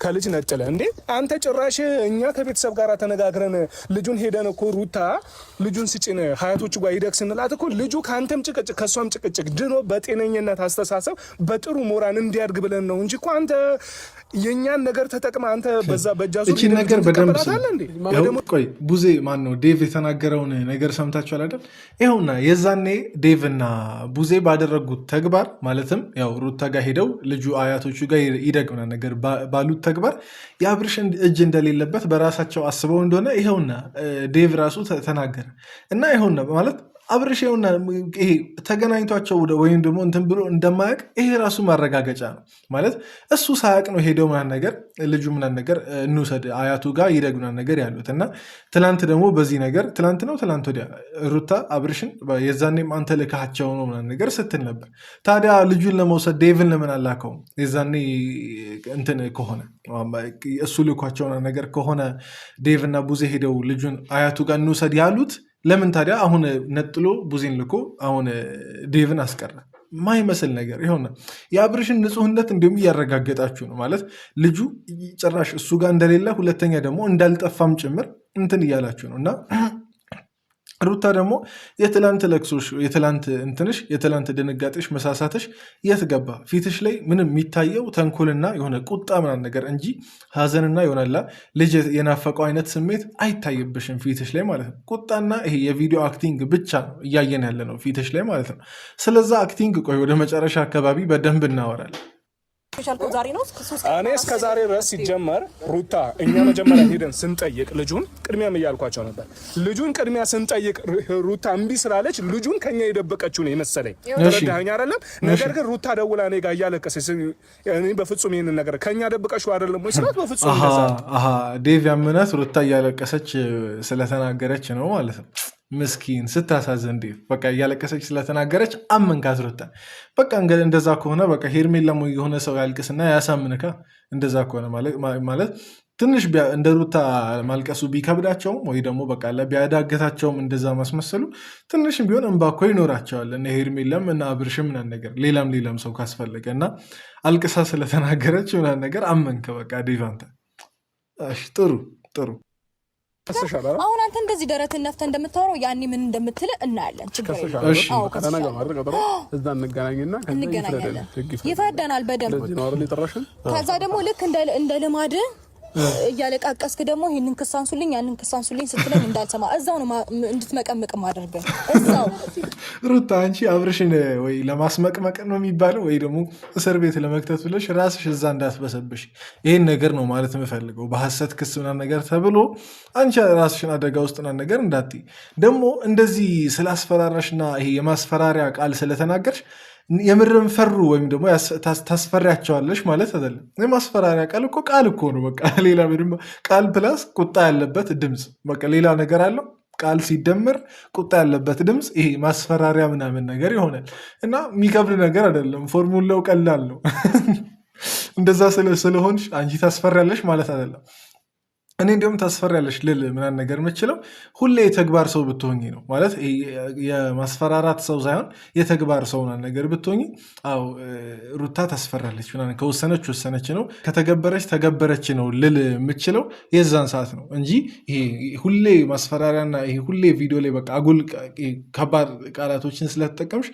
ከልጅ ነጥለ እንዴ አንተ ጭራሽ እኛ ከቤተሰብ ጋር ተነጋግረን ልጁን ሄደን እኮ ሩታ ልጁን ስጭን ሀያቶቹ ጋር ይደግ ስንላት እኮ ልጁ ከአንተም ጭቅጭቅ ከእሷም ጭቅጭቅ ድኖ በጤነኝነት አስተሳሰብ በጥሩ ሞራን እንዲያድግ ብለን ነው እንጂ እኮ አንተ የእኛን ነገር ተጠቅመ አንተ በዛ በእጃዙ እቺን ነገር በደንብ ቆይ ቡዜ ማን ነው ዴቭ የተናገረውን ነገር ሰምታችኋል አይደል? ይኸውና የዛኔ ዴቭ እና ቡዜ ባደረጉት ተግባር ማለትም ያው ሩታ ጋር ሄደው ልጁ አያቶቹ ጋር ይደግምና ነገር ባሉት ተግባር የአብርሽን እጅ እንደሌለበት በራሳቸው አስበው እንደሆነ ይኸውና ዴቭ ራሱ ተናገረ። እና ይኸውና ማለት አብርሽ ይኸውና ይሄ ተገናኝቷቸው ወይም ደግሞ እንትን ብሎ እንደማያውቅ ይሄ ራሱ ማረጋገጫ ነው። ማለት እሱ ሳያውቅ ነው ሄደው ምናምን ነገር ልጁ ምናምን ነገር እንውሰድ አያቱ ጋር ይደግ ምናምን ነገር ያሉት። እና ትላንት ደግሞ በዚህ ነገር ትላንት ወዲያ ሩታ አብርሽን የዛኔም አንተ ልካቸው ነው ምናምን ነገር ስትል ነበር። ታዲያ ልጁን ለመውሰድ ዴቭን ለምን አላከውም? የዛኔ እንትን ከሆነ እሱ ልኳቸው ነገር ከሆነ ዴቭ እና ቡዜ ሄደው ልጁን አያቱ ጋር እንውሰድ ያሉት ለምን ታዲያ አሁን ነጥሎ ቡዜን ልኮ አሁን ዴቭን አስቀረ? ማይመስል ነገር ይሆና የአብርሽን ንጹህነት እንዲሁም እያረጋገጣችሁ ነው። ማለት ልጁ ጭራሽ እሱ ጋር እንደሌለ ሁለተኛ ደግሞ እንዳልጠፋም ጭምር እንትን እያላችሁ ነው። እና ሩታ ደግሞ የትላንት ለቅሶሽ የትላንት እንትንሽ የትላንት ድንጋጤሽ መሳሳትሽ የት ገባ? ፊትሽ ላይ ምንም የሚታየው ተንኮልና የሆነ ቁጣ ምናምን ነገር እንጂ ሀዘንና የሆነላ ልጅ የናፈቀው አይነት ስሜት አይታይብሽም ፊትሽ ላይ ማለት ነው። ቁጣና ይሄ የቪዲዮ አክቲንግ ብቻ ነው እያየን ያለ ነው ፊትሽ ላይ ማለት ነው። ስለዛ አክቲንግ ቆይ ወደ መጨረሻ አካባቢ በደንብ እናወራለን። እኔ እስከ ዛሬ ድረስ ሲጀመር ሩታ እኛ መጀመሪያ ሄደን ስንጠይቅ ልጁን ቅድሚያም እያልኳቸው ነበር። ልጁን ቅድሚያ ስንጠይቅ ሩታ እምቢ ስላለች ልጁን ከኛ የደበቀችው ነው የመሰለኝ። ተረዳኸኝ አይደለም? ነገር ግን ሩታ ደውላ እኔ ጋር እያለቀሰች እኔ በፍጹም ይሄንን ነገር ከኛ ደብቀሽው አይደለም ወይ ስላት በፍጹም እንደዛ ዴቭ ያመናት ሩታ እያለቀሰች ስለተናገረች ነው ማለት ነው። ምስኪን ስታሳዝን ዴቭ በቃ እያለቀሰች ስለተናገረች አመንካት ሩታ። በቃ እንደዛ ከሆነ በቃ ሄርሜላ የሆነ ሰው ያልቅስና ያሳምንካ። እንደዛ ከሆነ ማለት ትንሽ እንደ ሩታ ማልቀሱ ቢከብዳቸውም ወይ ደግሞ በቃ ቢያዳገታቸውም እንደዛ ማስመሰሉ ትንሽም ቢሆን እንባ እኮ ይኖራቸዋል። እነ ሄርሜላም እና አብርሽም ምናምን ነገር ሌላም ሰው ካስፈለገ እና አልቅሳ ስለተናገረች ምናምን ነገር አመንከ በቃ ዴቭ አንተ። እሺ ጥሩ አሁን አንተ እንደዚህ ደረትን ነፍተህ እንደምታወራው ያኔ ምን እንደምትል እናያለን። ችግር ይፈዳናል በደንብ። ከዛ ደግሞ ልክ እንደ ልማድ እያለቃቀስክ ደግሞ ይሄንን ክሳንሱልኝ ያንን ክሳንሱልኝ ስትለኝ እንዳልሰማ እዛው ነው እንድትመቀመቅ ማድረግ እዛው ሩታ አንቺ አብርሽን ወይ ለማስመቅመቅ ነው የሚባለው ወይ ደግሞ እስር ቤት ለመክተት ብለሽ ራስሽ እዛ እንዳትበሰብሽ ይሄን ነገር ነው ማለት የምፈልገው በሐሰት ክስ ምናምን ነገር ተብሎ አንቺ ራስሽን አደጋ ውስጥ ምናምን ነገር እንዳትይ ደግሞ እንደዚህ ስላስፈራራሽና ይሄ የማስፈራሪያ ቃል ስለተናገርሽ የምርም ፈሩ ወይም ደግሞ ታስፈሪያቸዋለሽ ማለት አይደለም። የማስፈራሪያ ቃል እኮ ነው። በቃ ሌላ ምንም ቃል ፕላስ ቁጣ ያለበት ድምፅ በቃ ሌላ ነገር አለው። ቃል ሲደመር ቁጣ ያለበት ድምፅ ይሄ ማስፈራሪያ ምናምን ነገር ይሆናል እና የሚከብድ ነገር አይደለም። ፎርሙላው ቀላል ነው። እንደዛ ስለሆንሽ አንቺ ታስፈሪያለሽ ማለት አይደለም። እኔ እንዲሁም ታስፈሪያለሽ ልል ምናምን ነገር የምችለው ሁሌ የተግባር ሰው ብትሆኝ ነው ማለት የማስፈራራት ሰው ሳይሆን የተግባር ሰው ምናምን ነገር ብትሆኝ አዎ ሩታ ታስፈራለች ምናምን ከወሰነች ወሰነች ነው ከተገበረች ተገበረች ነው ልል የምችለው የዛን ሰዓት ነው እንጂ ሁሌ ማስፈራሪያና ሁሌ ቪዲዮ ላይ በቃ አጉል ከባድ ቃላቶችን ስለተጠቀምሽ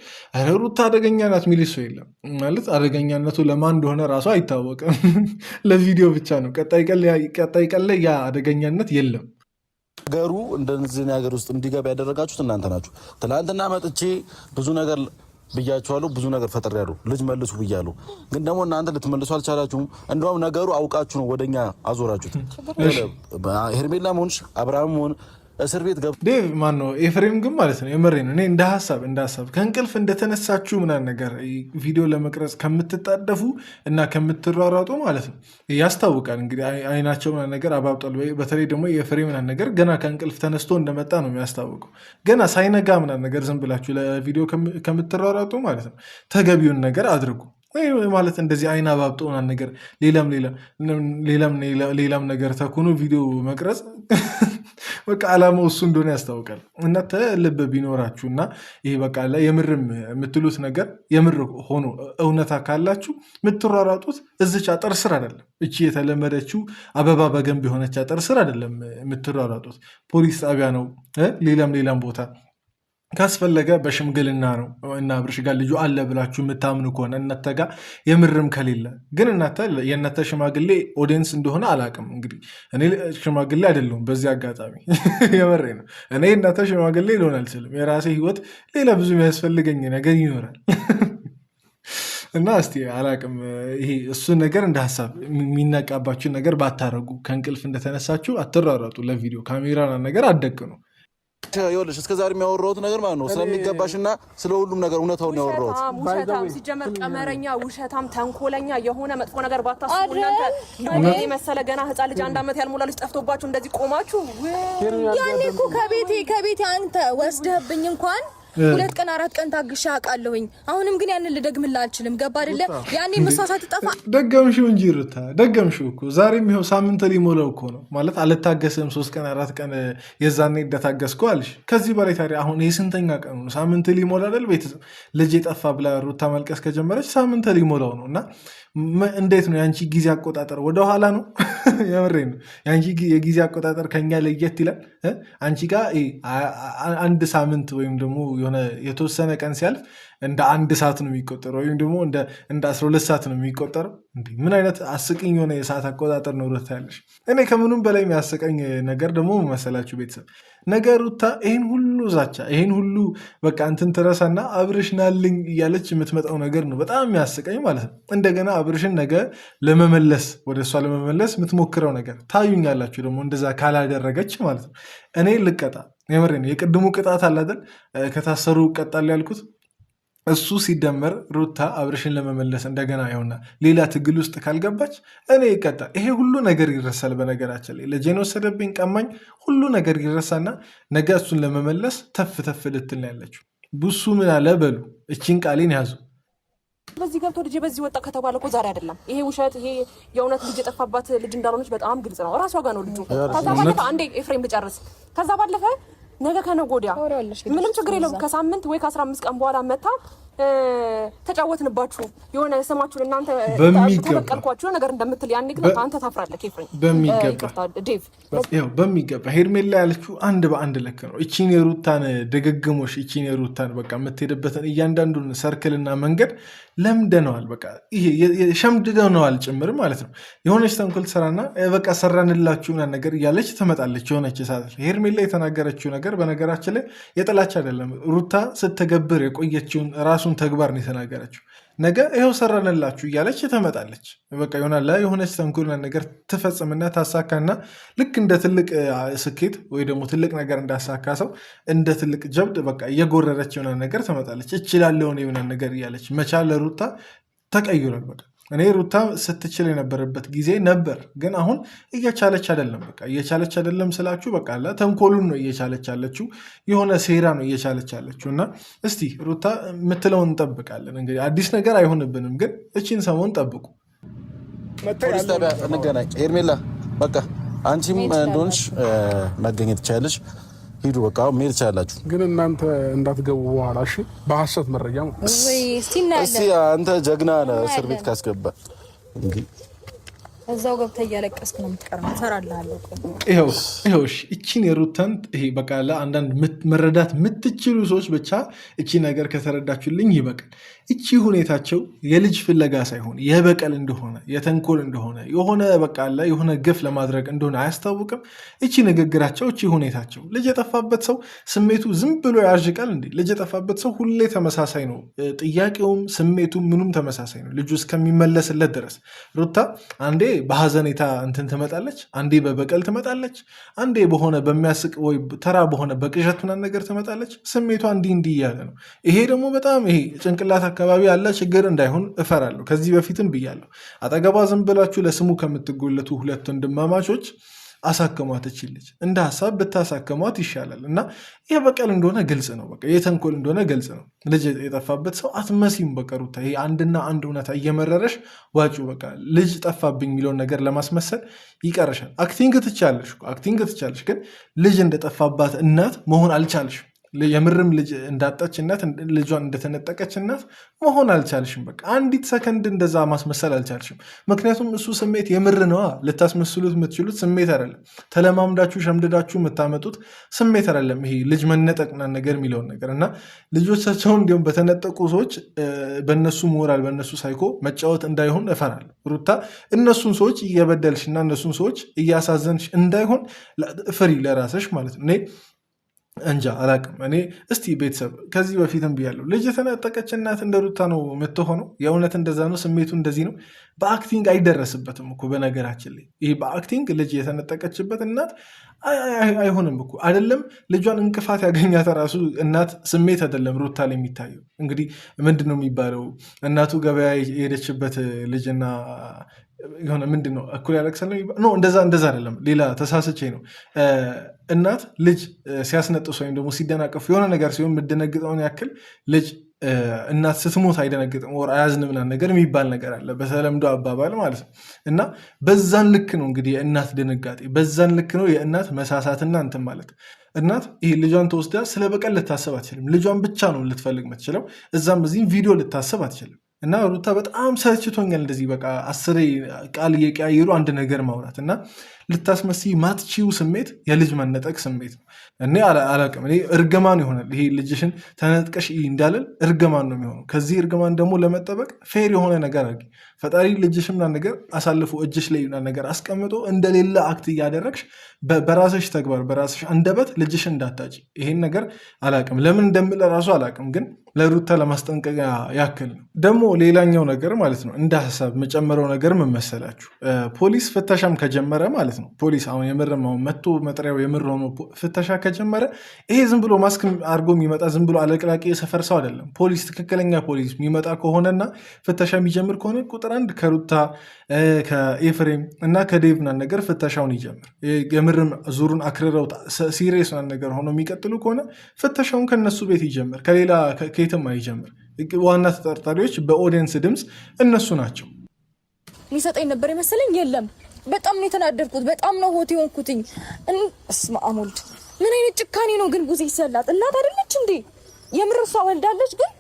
ሩታ አደገኛ ናት የሚል ሰው የለም ማለት አደገኛነቱ ለማን እንደሆነ ራሱ አይታወቅም። ለቪዲዮ ብቻ ነው። ቀጣይ ቀን ላይ አደገኛነት የለም። ነገሩ እንደዚህ ነገር ውስጥ እንዲገባ ያደረጋችሁት እናንተ ናችሁ። ትናንትና መጥቼ ብዙ ነገር ብያችኋለሁ፣ ብዙ ነገር ፈጥሬያለሁ፣ ልጅ መልሱ ብያለሁ። ግን ደግሞ እናንተ ልትመልሱ አልቻላችሁም። እንደውም ነገሩ አውቃችሁ ነው ወደኛ አዞራችሁት። ሄርሜላ መሆንሽ አብርሃም መሆን እስር ቤት ገብቶ ዴቭ ማን ነው ኤፍሬም ግን ማለት ነው የምሬ ነው። እኔ እንደ ሀሳብ ከእንቅልፍ እንደተነሳችሁ ምናምን ነገር ቪዲዮ ለመቅረጽ ከምትጣደፉ እና ከምትሯሯጡ ማለት ነው ያስታውቃል። እንግዲህ አይናቸው ምናምን ነገር አባብጧል። በተለይ ደግሞ የኤፍሬም ምናምን ነገር ገና ከእንቅልፍ ተነስቶ እንደመጣ ነው የሚያስታውቀው። ገና ሳይነጋ ምናምን ነገር ዝም ብላችሁ ለቪዲዮ ከምትሯሯጡ ማለት ነው ተገቢውን ነገር አድርጉ። ማለት እንደዚህ አይን አባብጦ ምናምን ነገር ሌላም ነገር ተኩኖ ቪዲዮ መቅረጽ በቃ አላማው እሱ እንደሆነ ያስታውቃል። እናንተ ልብ ቢኖራችሁ እና ይሄ በቃ የምርም የምትሉት ነገር የምር ሆኖ እውነታ ካላችሁ የምትሯሯጡት እዚች አጥር ስር አይደለም። እቺ የተለመደችው አበባ በገንብ የሆነች አጥር ስር አይደለም የምትሯሯጡት። ፖሊስ ጣቢያ ነው፣ ሌላም ቦታ ካስፈለገ በሽምግልና ነው እና አብርሽ ጋር ልጁ አለ ብላችሁ የምታምኑ ከሆነ እናንተ ጋር የምርም ከሌለ ግን የእናንተ ሽማግሌ ኦዲየንስ እንደሆነ አላውቅም። እንግዲህ እኔ ሽማግሌ አይደለሁም። በዚህ አጋጣሚ የመሬ ነው። እኔ የእናንተ ሽማግሌ ሊሆን አልችልም። የራሴ ህይወት ሌላ ብዙ የሚያስፈልገኝ ነገር ይኖራል እና እስቲ አላቅም። ይሄ እሱን ነገር እንደ ሀሳብ የሚነቃባችሁን ነገር ባታረጉ። ከእንቅልፍ እንደተነሳችሁ አትሯሯጡ። ለቪዲዮ ካሜራ ነገር አትደቅኑ። ይኸውልሽ እስከዛሬ የሚያወራሁት ነገር ማለት ነው ስለሚገባሽና ስለ ሁሉም ነገር እውነታውን ያወራሁት። ውሸታም ሲጀመር ቀመረኛ፣ ውሸታም፣ ተንኮለኛ የሆነ መጥፎ ነገር ባታስቡ እናንተ የመሰለ ገና ህፃን ልጅ 1 ዓመት ያልሞላ ልጅ ጠፍቶባችሁ እንደዚህ ቆማችሁ ያኔ እኮ ከቤቴ አንተ ወስደህብኝ እንኳን 2 ቀን 4 ቀን ታግሻ አውቃለሁኝ። አሁንም ግን ያንን ልደግምልህ አልችልም። ገባ አይደለ? ያኔ መሳሳት ተጠፋ ደገምሽው እንጂ ሩታ ደገምሽው እኮ ዛሬም ይኸው ሳምንት ሊሞላው እኮ ነው ማለት አልታገስም 3 ቀን 4 ቀን የዛኔ እንደታገስኩ አልሽ። ከዚህ በላይ ታዲያ አሁን የስንተኛ ቀኑ ነው? ሳምንት ሊሞላ አይደል? ቤተሰብ ልጅ የጠፋ ብላ ሩታ መልቀስ ከጀመረች ሳምንት ሊሞላው ነው እና እንዴት ነው የአንቺ ጊዜ አቆጣጠር ወደኋላ ነው? የምሬ ነው። የአንቺ የጊዜ አቆጣጠር ከኛ ለየት ይላል። አንቺ ጋር 1 ሳምንት ወይም ደግሞ የሆነ የተወሰነ ቀን ሲያልፍ እንደ 1 ሰዓት ነው የሚቆጠረው ወይም ደግሞ እንደ 12 ሰዓት ነው የሚቆጠረው። ምን አይነት አስቀኝ የሆነ የሰዓት አቆጣጠር ነው ሩታ ያለሽ? እኔ ከምንም በላይ የሚያስቀኝ ነገር ደግሞ መሰላችሁ ቤተሰብ ነገሩታ ይህን ሁሉ ዛቻ ይህን ሁሉ በቃ እንትን ትረሳና አብርሽ ናልኝ እያለች የምትመጣው ነገር ነው በጣም የሚያስቀኝ ማለት ነው። እንደገና አብርሽን ነገ ለመመለስ ወደ እሷ ለመመለስ የምትሞክረው ነገር ታዩኛላችሁ። ደግሞ እንደዛ ካላደረገች ማለት ነው እኔ ልቀጣ። የምሬ ነው። የቅድሙ ቅጣት አላደል ከታሰሩ እቀጣለሁ ያልኩት እሱ ሲደመር ሩታ አብርሽን ለመመለስ እንደገና ይሆና ሌላ ትግል ውስጥ ካልገባች እኔ ይቀጣል። ይሄ ሁሉ ነገር ይረሳል። በነገራችን ላይ ልጄን ወሰደብኝ ቀማኝ ሁሉ ነገር ይረሳና ነገ እሱን ለመመለስ ተፍ ልትል ነው ያለችው። ቡሱ ምን አለ በሉ እቺን ቃሌን ያዙ። በዚህ ገብቶ ልጅ በዚህ ወጣ ከተባለ እኮ ዛሬ አይደለም ይሄ ውሸት። ይሄ የእውነት ልጅ የጠፋባት ልጅ እንዳልሆነች በጣም ግልጽ ነው። ራሷ ጋር ነው ልጁ። ከዛ ባለፈ አንዴ ኤፍሬም ልጨርስ። ከዛ ባለፈ ነገ ከነገ ወዲያ ምንም ችግር የለውም። ከሳምንት ወይ ከ15 ቀን በኋላ መታ ተጫወትንባችሁ የሆነ ስማችሁን እናንተ ተበቀልኳችሁ ነገር እንደምትል ያኔ ግን አንተ ታፍራለህ ኤፍሬም በሚገባ ሄርሜላ ያለችው አንድ በአንድ ልክ ነው እቺን የሩታን ድግግሞሽ እቺን የሩታን በቃ የምትሄድበትን እያንዳንዱን ሰርክልና መንገድ ለምደነዋል በቃ ይሄ ሸምድደነዋል ጭምር ማለት ነው የሆነች ተንኮል ሰራና በቃ ሰራንላችሁና ነገር እያለች ትመጣለች የሆነች ሰዓት ሄርሜላ የተናገረችው ነገር በነገራችን ላይ የጥላቻ አይደለም ሩታ ስትገብር የቆየችውን ራሱን ተግባር ነው የተናገረችው ነገ ይሄው ሰራንላችሁ እያለች ትመጣለች በቃ ይሆናል የሆነች ተንኮልና ነገር ትፈጽምና ታሳካና ልክ እንደ ትልቅ ስኬት ወይ ደግሞ ትልቅ ነገር እንዳሳካ ሰው እንደ ትልቅ ጀብድ በቃ እየጎረረች የሆነ ነገር ትመጣለች እችላለሁ የሆነ ነገር እያለች መቻል ለሩታ ተቀይሯል በቃ እኔ ሩታ ስትችል የነበረበት ጊዜ ነበር ግን አሁን እየቻለች አይደለም በቃ እየቻለች አይደለም ስላችሁ በቃ አለ ተንኮሉን ነው እየቻለች ያለችው የሆነ ሴራ ነው እየቻለች ያለችው እና እስቲ ሩታ የምትለውን እንጠብቃለን እንግዲህ አዲስ ነገር አይሆንብንም ግን እቺን ሰሞን ጠብቁ ፖሊስ ጣቢያ እንገናኝ ሄርሜላ በቃ አንቺም እንደሆንሽ መገኘት ትችያለሽ ሂዱ በቃ መሄድ ትችላላችሁ ግን እናንተ እንዳትገቡ በኋላ እሺ በሐሰት መረጃ እስቲ አንተ ጀግና ነህ እስር ቤት ካስገባ እንግዲህ እዛው ገብተህ እያለቀስክ ነው የምትቀርመው እሰራልሃለሁ ይኸውሽ እቺን የሩታን ይሄ በቃ ለአንዳንድ መረዳት የምትችሉ ሰዎች ብቻ እቺ ነገር ከተረዳችሁልኝ ይበቃል እቺ ሁኔታቸው የልጅ ፍለጋ ሳይሆን የበቀል እንደሆነ የተንኮል እንደሆነ የሆነ በቃ የሆነ ግፍ ለማድረግ እንደሆነ አያስታውቅም እቺ ንግግራቸው እቺ ሁኔታቸው ልጅ የጠፋበት ሰው ስሜቱ ዝም ብሎ ያርጅቃል እንዴ ልጅ የጠፋበት ሰው ሁሌ ተመሳሳይ ነው ጥያቄውም ስሜቱም ምኑም ተመሳሳይ ነው ልጁ እስከሚመለስለት ድረስ ሩታ አንዴ በሐዘኔታ እንትን ትመጣለች አንዴ በበቀል ትመጣለች አንዴ በሆነ በሚያስቅ ወይ ተራ በሆነ በቅዠት ምናምን ነገር ትመጣለች ስሜቷ እንዲህ እያለ ነው ይሄ ደግሞ በጣም ይሄ ጭንቅላት አካባቢ ያለ ችግር እንዳይሆን እፈራለሁ ከዚህ በፊትም ብያለሁ አጠገቧ ዝም ብላችሁ ለስሙ ከምትጎለቱ ሁለት ወንድማማቾች አሳከሟት እችልች እንደ ሐሳብ ብታሳከሟት ይሻላል እና ይሄ በቀል እንደሆነ ግልጽ ነው በቃ የተንኮል እንደሆነ ግልጽ ነው ልጅ የጠፋበት ሰው አትመሲም በቃ ሩታ ይሄ አንድና አንድ እውነታ እየመረረሽ ዋጩ በቃ ልጅ ጠፋብኝ የሚለውን ነገር ለማስመሰል ይቀርሻል አክቲንግ ትቻለሽ ግን ልጅ እንደጠፋባት እናት መሆን አልቻልሽ የምርም ልጅ እንዳጣች እናት ልጇን እንደተነጠቀች እናት መሆን አልቻልሽም በቃ አንዲት ሰከንድ እንደዛ ማስመሰል አልቻልሽም ምክንያቱም እሱ ስሜት የምር ነዋ ልታስመስሉት የምትችሉት ስሜት አይደለም ተለማምዳችሁ ሸምድዳችሁ የምታመጡት ስሜት አይደለም ይሄ ልጅ መነጠቅና ነገር የሚለውን ነገር እና ልጆቻቸውን እንዲሁም በተነጠቁ ሰዎች በእነሱ ሞራል በእነሱ ሳይኮ መጫወት እንዳይሆን እፈራለሁ ሩታ እነሱን ሰዎች እየበደልሽና እነሱን ሰዎች እያሳዘንሽ እንዳይሆን ፍሪ ለራስሽ ማለት ነው እንጃ አላቅም እኔ እስቲ ቤተሰብ ከዚህ በፊትም ብያለሁ ልጅ የተነጠቀች እናት እንደ ሩታ ነው የምትሆነው የእውነት እንደዛ ነው ስሜቱ እንደዚህ ነው በአክቲንግ አይደረስበትም እኮ በነገራችን ላይ ይህ በአክቲንግ ልጅ የተነጠቀችበት እናት አይሆንም እኮ አይደለም ልጇን እንቅፋት ያገኛት ራሱ እናት ስሜት አይደለም ሩታ ላይ የሚታየው እንግዲህ ምንድን ነው የሚባለው እናቱ ገበያ የሄደችበት ልጅና የሆነ ምንድን ነው እኩል ያለቅሳል ነው እንደዛ አይደለም ሌላ ተሳስቼ ነው እናት ልጅ ሲያስነጥስ ወይም ደግሞ ሲደናቀፉ የሆነ ነገር ሲሆን የምደነግጠውን ያክል ልጅ እናት ስትሞት አይደነግጥም ወር አያዝንም ምናምን ነገር የሚባል ነገር አለ በተለምዶ አባባል ማለት ነው እና በዛን ልክ ነው እንግዲህ የእናት ድንጋጤ በዛን ልክ ነው የእናት መሳሳትና እንትን ማለት እናት ይሄ ልጇን ተወስዳ ስለ በቀል ልታስብ አትችልም ልጇን ብቻ ነው ልትፈልግ የምትችለው እዛም እዚህም ቪዲዮ ልታስብ አትችልም እና ሩታ በጣም ሰልችቶኛል እንደዚህ በቃ 10 ቃል እየቀያየሩ አንድ ነገር ማውራት እና ልታስመስይ ማትቺው ስሜት የልጅ መነጠቅ ስሜት ነው እኔ አላቅም እኔ እርግማን ይሆናል ይሄ ልጅሽን ተነጥቀሽ እንዳለን እርግማን ነው የሚሆነው ከዚህ እርግማን ደግሞ ለመጠበቅ ፌር የሆነ ነገር አድርጊ ፈጣሪ ልጅሽም ነገር አሳልፎ እጅሽ ላይ ነገር አስቀምጦ እንደሌለ አክት እያደረግሽ በራስሽ ተግባር በራስሽ አንደበት ልጅሽን እንዳታጭ ይሄን ነገር አላቅም ለምን እንደምል ራሱ አላቅም ግን ለሩታ ለማስጠንቀቂያ ያክል ነው ደግሞ ሌላኛው ነገር ማለት ነው እንደ ሐሳብ መጨመረው ነገር ምን መሰላችሁ ፖሊስ ፍተሻም ከጀመረ ማለት ነው ፖሊስ አሁን የምርማው መጥቶ መጥሪያው የምር ሆኖ ፍተሻ ከጀመረ ይሄ ዝም ብሎ ማስክ አድርጎ የሚመጣ ዝም ብሎ አለቅላቂ የሰፈር ሰው አይደለም ፖሊስ ትክክለኛ ፖሊስ የሚመጣ ከሆነና ፍተሻ የሚጀምር ከሆነ ቁጥር አንድ ከሩታ ከኤፍሬም እና ከዴቭ ነገር ፍተሻውን ይጀምር የምርም ዙሩን አክርረው ሲሪየስ ነገር ሆኖ የሚቀጥሉ ከሆነ ፍተሻውን ከነሱ ቤት ይጀምር ከሌላ ከየትም አይጀምር ዋና ተጠርጣሪዎች በኦዲየንስ ድምፅ እነሱ ናቸው ሊሰጠኝ ነበር የመሰለኝ የለም በጣም ነው የተናደድኩት በጣም ነው ሆት የሆንኩትኝ እስማ አሞልድ ምን አይነት ጭካኔ ነው ግን ቡዜ ይሰላት እናት አይደለች እንዴ የምር እሷ ወልዳለች ግን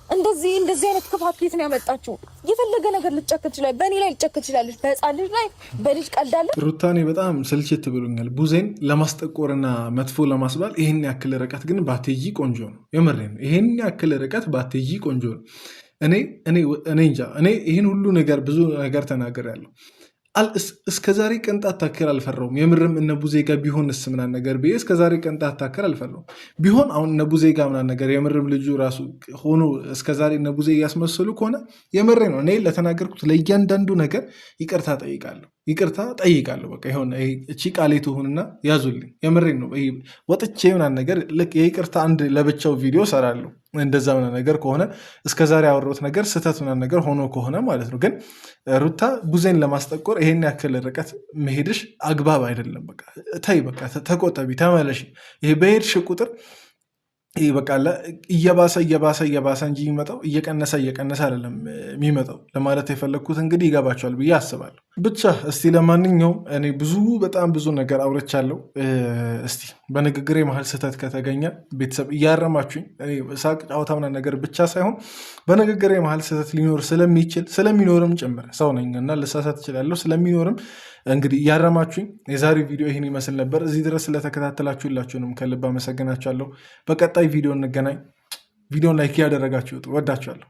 እንደዚህ አይነት ክፋት ከየት ነው ያመጣችው? የፈለገ ነገር ልትጨክር ይችላል። በእኔ ላይ ልትጨክር ይችላል። በህፃን ልጅ ላይ በልጅ ቀልዳለ። ሩታኔ በጣም ስልችት ብሎኛል። ቡዜን ለማስጠቆርና መጥፎ ለማስባል ይህን ያክል ርቀት ግን ባትሄጂ ቆንጆ ነው። የምሬ ነው። ይህን ያክል ርቀት ባትሄጂ ቆንጆ ነው። እኔ እንጃ። እኔ ይህን ሁሉ ነገር ብዙ ነገር ተናግሬያለሁ። እስከዛሬ ቅንጣት ታክል አልፈራውም። የምርም እነ ቡዜ ጋር ቢሆንስ ምናምን ነገር ብዬ እስከዛሬ ቅንጣት ታክል አልፈራውም። ቢሆን አሁን እነ ቡዜ ጋር ምናምን ነገር የምርም ልጁ ራሱ ሆኖ እስከዛሬ እነ ቡዜ እያስመሰሉ ከሆነ የምሬ ነው። እኔ ለተናገርኩት ለእያንዳንዱ ነገር ይቅርታ ጠይቃለሁ። በቃ ይሆን እቺ ቃሌ ትሁንና ያዙልኝ። የምሬ ነው። ወጥቼ ምናምን ነገር የይቅርታ አንድ ለብቻው ቪዲዮ ሰራለሁ። እንደዛ ምናምን ነገር ከሆነ እስከዛሬ ያወራሁት ነገር ስህተት ምናምን ነገር ሆኖ ከሆነ ማለት ነው። ግን ሩታ ቡዜን ለማስጠቆር ይሄን ያክል ርቀት መሄድሽ አግባብ አይደለም። በቃ ተይ፣ በቃ ተቆጠቢ፣ ተመለሽ። ይሄ በሄድሽ ቁጥር ይህ በቃ እየባሰ እንጂ የሚመጣው እየቀነሰ አይደለም የሚመጣው ለማለት የፈለግኩት እንግዲህ ይገባቸዋል ብዬ አስባለሁ። ብቻ እስቲ ለማንኛውም እኔ በጣም ብዙ ነገር አውርቻለሁ። እስቲ በንግግሬ መሀል ስህተት ከተገኘ ቤተሰብ እያረማችሁኝ፣ ሳቅ ጫወታ ምናምን ነገር ብቻ ሳይሆን በንግግሬ መሀል ስህተት ሊኖር ስለሚኖርም ጭምር ሰው ነኝ እና ልሳሳት እችላለሁ። ስለሚኖርም እንግዲህ እያረማችሁኝ። የዛሬ ቪዲዮ ይህን ይመስል ነበር። እዚህ ድረስ ስለተከታተላችሁላችሁንም ከልብ አመሰግናችኋለሁ። በቀጣይ ቪዲዮ እንገናኝ። ቪዲዮን ላይክ ያደረጋችሁት ወዳችኋለሁ።